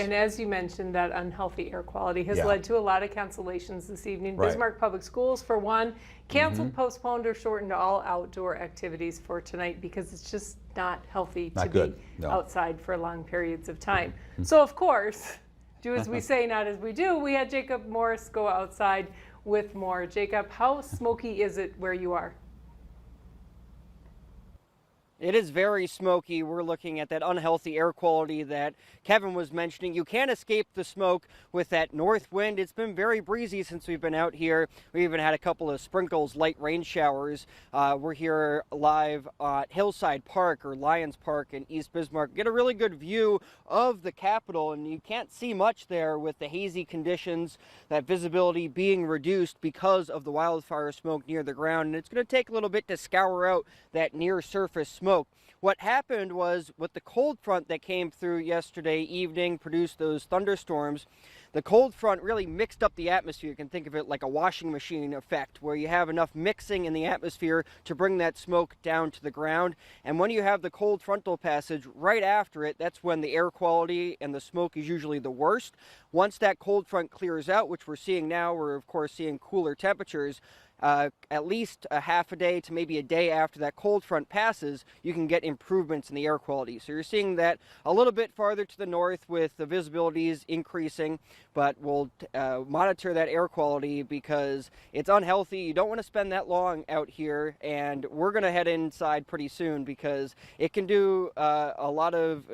And as you mentioned, that unhealthy air quality has led to a lot of cancellations this evening. Right. Bismarck Public Schools, for one, canceled, postponed, or shortened all outdoor activities for tonight because it's just not healthy to be outside for long periods of time. So, of course, do as we say, not as we do. We had Jacob Morris go outside with more. Jacob, how smoky is it where you are? It is very smoky. We're looking at that unhealthy air quality that Kevin was mentioning. You can't escape the smoke with that north wind. It's been very breezy since we've been out here. We even had a couple of sprinkles, light rain showers. We're here live at Hillside Park or Lions Park in East Bismarck. Get a really good view of the Capitol, and you can't see much there with the hazy conditions, that visibility being reduced because of the wildfire smoke near the ground. And it's going to take a little bit to scour out that near surface smoke. What happened was with the cold front that came through yesterday evening, produced those thunderstorms, the cold front really mixed up the atmosphere. You can think of it like a washing machine effect, where you have enough mixing in the atmosphere to bring that smoke down to the ground. And when you have the cold frontal passage right after it, that's when the air quality and the smoke is usually the worst. Once that cold front clears out, which we're seeing now, we're of course seeing cooler temperatures. At least a half a day to maybe a day after that cold front passes, you can get improvements in the air quality. So you're seeing that a little bit farther to the north with the visibilities increasing, but we'll monitor that air quality because it's unhealthy. You don't want to spend that long out here, and we're going to head inside pretty soon because it can do a lot of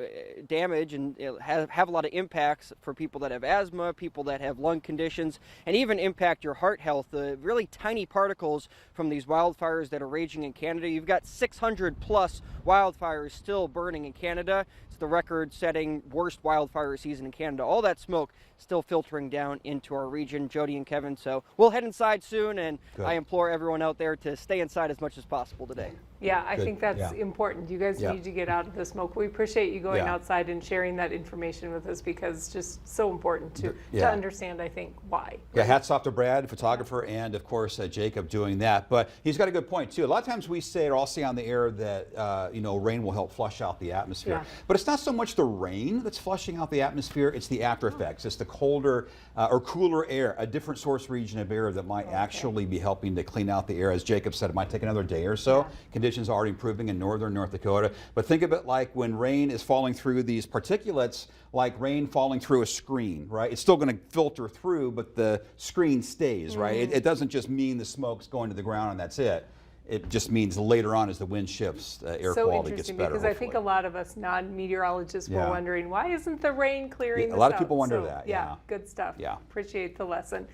damage and have a lot of impacts for people that have asthma, people that have lung conditions, and even impact your heart health. The really tiny particles from these wildfires that are raging in Canada. You've got 600 plus wildfires still burning in Canada. It's the record-setting worst wildfire season in Canada. All that smoke still filtering down into our region, Jody and Kevin. So we'll head inside soon, and I implore everyone out there to stay inside as much as possible today. Yeah, I think that's important. You guys need to get out of the smoke. We appreciate you going outside and sharing that information with us because it's just so important to understand, I think, why. Yeah, hats off to Brad, photographer, and of course Jacob doing that. But he's got a good point too. A lot of times we say, or I'll say on the air that rain will help flush out the atmosphere. But it's not so much the rain that's flushing out the atmosphere, it's the after effects. It's the colder or cooler air, a different source region of air that might actually be helping to clean out the air. As Jacob said, it might take another day or so. Conditions are already improving in northern North Dakota. But think of it like when rain is falling through these particulates, like rain falling through a screen, right? It's still going to filter through, but the screen stays, right? It doesn't just mean the smoke's going to the ground and that's it. It just means later on as the wind shifts, air quality gets better. Because I think a lot of us non-meteorologists were wondering, why isn't the rain clearing this out? A lot of people wonder that. Yeah, good stuff. Appreciate the lesson.